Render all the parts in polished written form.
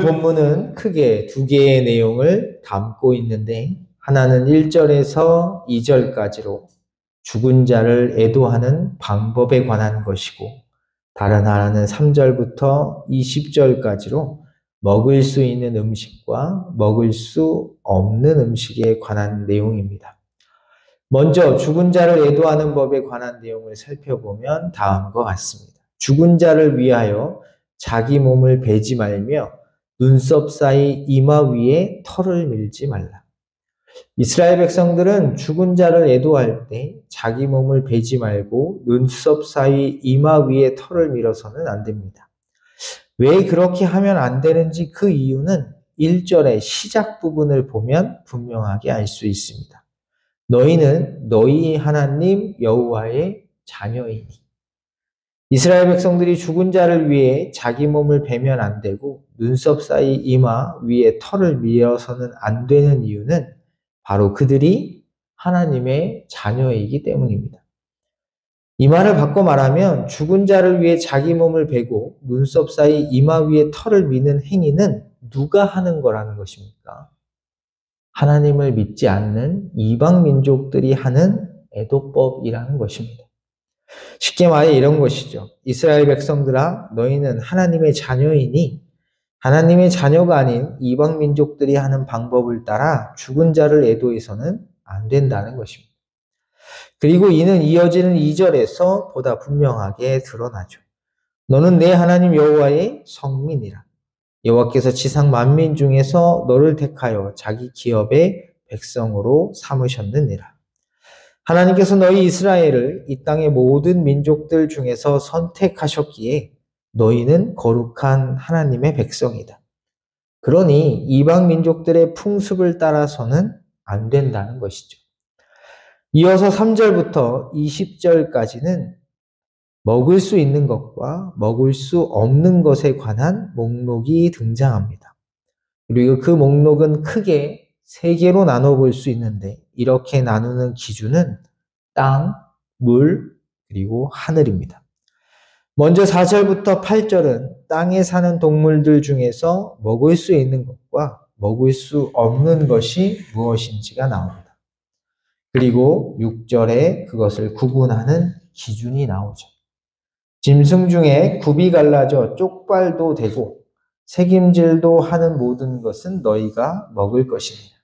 본문은 크게 두 개의 내용을 담고 있는데, 하나는 1절에서 2절까지로 죽은 자를 애도하는 방법에 관한 것이고, 다른 하나는 3절부터 20절까지로 먹을 수 있는 음식과 먹을 수 없는 음식에 관한 내용입니다. 먼저 죽은 자를 애도하는 법에 관한 내용을 살펴보면 다음과 같습니다. 죽은 자를 위하여 자기 몸을 베지 말며 눈썹 사이 이마 위에 털을 밀지 말라. 이스라엘 백성들은 죽은 자를 애도할 때 자기 몸을 베지 말고 눈썹 사이 이마 위에 털을 밀어서는 안 됩니다. 왜 그렇게 하면 안 되는지 그 이유는 1절의 시작 부분을 보면 분명하게 알 수 있습니다. 너희는 너희 하나님 여호와의 자녀이니. 이스라엘 백성들이 죽은 자를 위해 자기 몸을 베면 안 되고 눈썹 사이 이마 위에 털을 밀어서는 안 되는 이유는 바로 그들이 하나님의 자녀이기 때문입니다. 이 말을 바꿔 말하면 죽은 자를 위해 자기 몸을 베고 눈썹 사이 이마 위에 털을 미는 행위는 누가 하는 거라는 것입니까? 하나님을 믿지 않는 이방 민족들이 하는 애도법이라는 것입니다. 쉽게 말해 이런 것이죠. 이스라엘 백성들아, 너희는 하나님의 자녀이니 하나님의 자녀가 아닌 이방 민족들이 하는 방법을 따라 죽은 자를 애도해서는 안 된다는 것입니다. 그리고 이는 이어지는 2절에서 보다 분명하게 드러나죠. 너는 내 하나님 여호와의 성민이라. 여호와께서 지상 만민 중에서 너를 택하여 자기 기업의 백성으로 삼으셨느니라. 하나님께서 너희 이스라엘을 이 땅의 모든 민족들 중에서 선택하셨기에 너희는 거룩한 하나님의 백성이다. 그러니 이방 민족들의 풍습을 따라서는 안 된다는 것이죠. 이어서 3절부터 20절까지는 먹을 수 있는 것과 먹을 수 없는 것에 관한 목록이 등장합니다. 그리고 그 목록은 크게 3개로 나눠볼 수 있는데, 이렇게 나누는 기준은 땅, 물, 그리고 하늘입니다. 먼저 4절부터 8절은 땅에 사는 동물들 중에서 먹을 수 있는 것과 먹을 수 없는 것이 무엇인지가 나옵니다. 그리고 6절에 그것을 구분하는 기준이 나오죠. 짐승 중에 굽이 갈라져 쪽발도 되고 새김질도 하는 모든 것은 너희가 먹을 것입니다.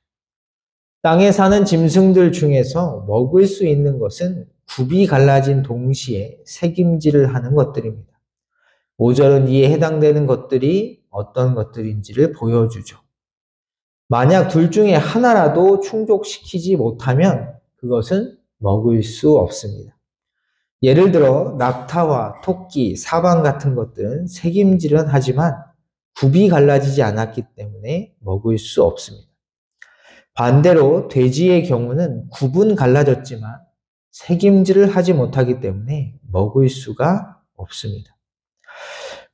땅에 사는 짐승들 중에서 먹을 수 있는 것은 굽이 갈라진 동시에 새김질을 하는 것들입니다. 5절은 이에 해당되는 것들이 어떤 것들인지를 보여주죠. 만약 둘 중에 하나라도 충족시키지 못하면 그것은 먹을 수 없습니다. 예를 들어 낙타와 토끼, 사방 같은 것들은 새김질은 하지만 굽이 갈라지지 않았기 때문에 먹을 수 없습니다. 반대로 돼지의 경우는 굽은 갈라졌지만 새김질을 하지 못하기 때문에 먹을 수가 없습니다.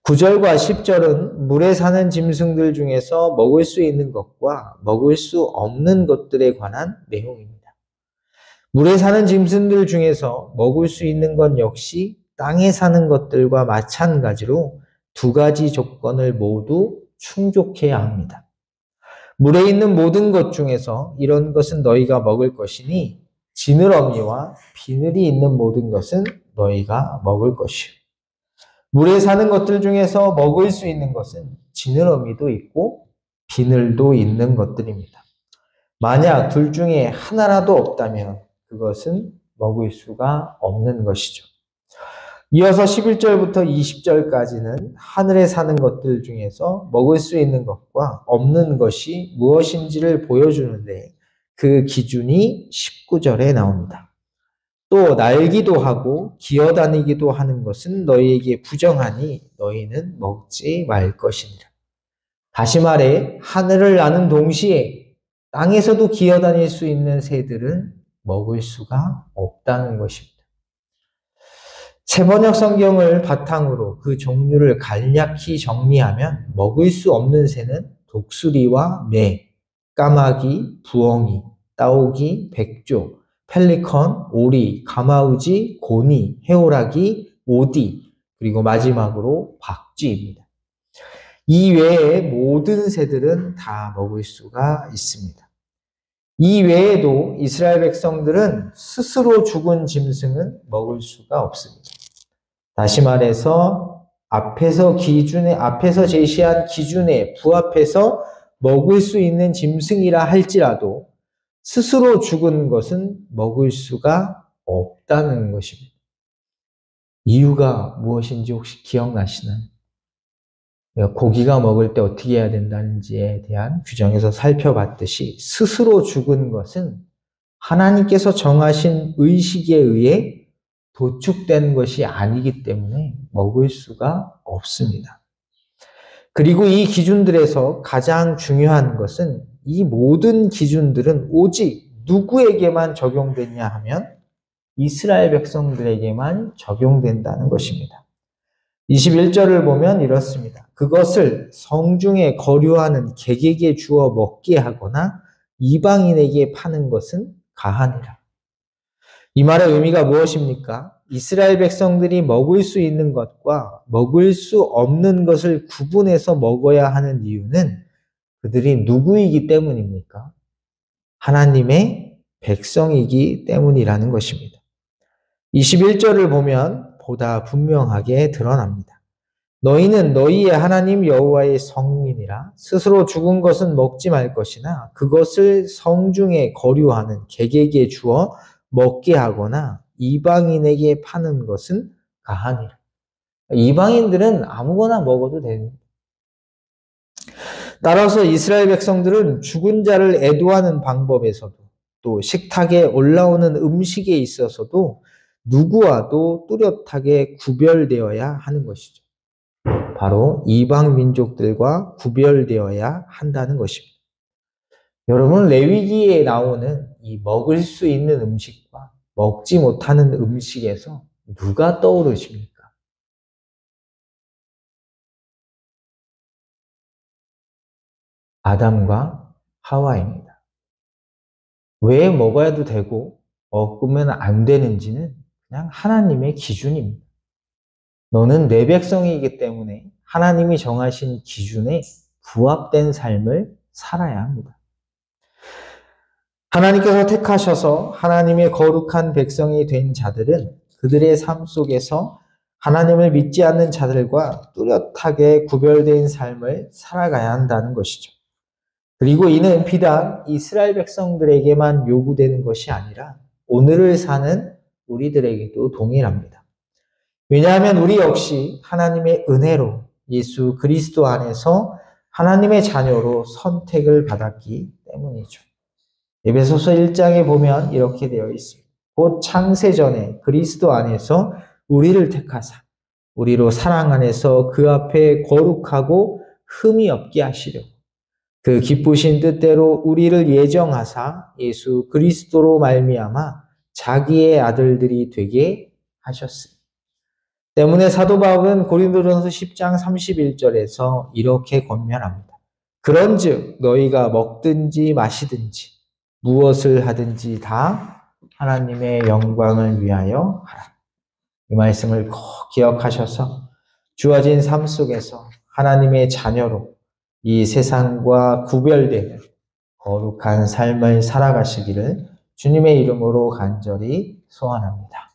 9절과 10절은 물에 사는 짐승들 중에서 먹을 수 있는 것과 먹을 수 없는 것들에 관한 내용입니다. 물에 사는 짐승들 중에서 먹을 수 있는 것 역시 땅에 사는 것들과 마찬가지로 2가지 조건을 모두 충족해야 합니다. 물에 있는 모든 것 중에서 이런 것은 너희가 먹을 것이니 지느러미와 비늘이 있는 모든 것은 너희가 먹을 것이요. 물에 사는 것들 중에서 먹을 수 있는 것은 지느러미도 있고 비늘도 있는 것들입니다. 만약 둘 중에 하나라도 없다면 그것은 먹을 수가 없는 것이죠. 이어서 11절부터 20절까지는 하늘에 사는 것들 중에서 먹을 수 있는 것과 없는 것이 무엇인지를 보여주는데, 그 기준이 19절에 나옵니다. 또 날기도 하고 기어다니기도 하는 것은 너희에게 부정하니 너희는 먹지 말 것이니라. 다시 말해 하늘을 나는 동시에 땅에서도 기어다닐 수 있는 새들은 먹을 수가 없다는 것입니다. 새번역 성경을 바탕으로 그 종류를 간략히 정리하면 먹을 수 없는 새는 독수리와 매, 까마귀, 부엉이, 따오기, 백조, 펠리컨, 오리, 가마우지, 고니, 해오라기, 오디, 그리고 마지막으로 박쥐입니다. 이 외에 모든 새들은 다 먹을 수가 있습니다. 이 외에도 이스라엘 백성들은 스스로 죽은 짐승은 먹을 수가 없습니다. 다시 말해서 앞에서 제시한 기준에 부합해서 먹을 수 있는 짐승이라 할지라도 스스로 죽은 것은 먹을 수가 없다는 것입니다. 이유가 무엇인지 혹시 기억나시나요? 고기가 먹을 때 어떻게 해야 된다는지에 대한 규정에서 살펴봤듯이 스스로 죽은 것은 하나님께서 정하신 의식에 의해 도축된 것이 아니기 때문에 먹을 수가 없습니다. 그리고 이 기준들에서 가장 중요한 것은 이 모든 기준들은 오직 누구에게만 적용되냐 하면 이스라엘 백성들에게만 적용된다는 것입니다. 21절을 보면 이렇습니다. 그것을 성중에 거류하는 객에게 주어 먹게 하거나 이방인에게 파는 것은 가하니라. 이 말의 의미가 무엇입니까? 이스라엘 백성들이 먹을 수 있는 것과 먹을 수 없는 것을 구분해서 먹어야 하는 이유는 그들이 누구이기 때문입니까? 하나님의 백성이기 때문이라는 것입니다. 21절을 보면 보다 분명하게 드러납니다. 너희는 너희의 하나님 여호와의 성민이라 스스로 죽은 것은 먹지 말 것이나 그것을 성중에 거류하는 객에게 주어 먹게 하거나 이방인에게 파는 것은 가하니라. 이방인들은 아무거나 먹어도 됩니다. 따라서 이스라엘 백성들은 죽은 자를 애도하는 방법에서도 또 식탁에 올라오는 음식에 있어서도 누구와도 뚜렷하게 구별되어야 하는 것이죠. 바로 이방 민족들과 구별되어야 한다는 것입니다. 여러분, 레위기에 나오는 이 먹을 수 있는 음식과 먹지 못하는 음식에서 누가 떠오르십니까? 아담과 하와입니다. 왜 먹어야도 되고 먹으면 안 되는지는 그냥 하나님의 기준입니다. 너는 내 백성이기 때문에 하나님이 정하신 기준에 부합된 삶을 살아야 합니다. 하나님께서 택하셔서 하나님의 거룩한 백성이 된 자들은 그들의 삶 속에서 하나님을 믿지 않는 자들과 뚜렷하게 구별된 삶을 살아가야 한다는 것이죠. 그리고 이는 비단 이스라엘 백성들에게만 요구되는 것이 아니라 오늘을 사는 우리들에게도 동일합니다. 왜냐하면 우리 역시 하나님의 은혜로 예수 그리스도 안에서 하나님의 자녀로 선택을 받았기 때문이죠. 에베소서 1장에 보면 이렇게 되어 있습니다. 곧 창세전에 그리스도 안에서 우리를 택하사 우리로 사랑 안에서 그 앞에 거룩하고 흠이 없게 하시려고 그 기쁘신 뜻대로 우리를 예정하사 예수 그리스도로 말미암아 자기의 아들들이 되게 하셨습니다. 때문에 사도 바울은 고린도전서 10장 31절에서 이렇게 권면합니다. 그런즉 너희가 먹든지 마시든지 무엇을 하든지 다 하나님의 영광을 위하여 하라. 이 말씀을 꼭 기억하셔서 주어진 삶 속에서 하나님의 자녀로 이 세상과 구별되는 거룩한 삶을 살아가시기를 주님의 이름으로 간절히 소원합니다.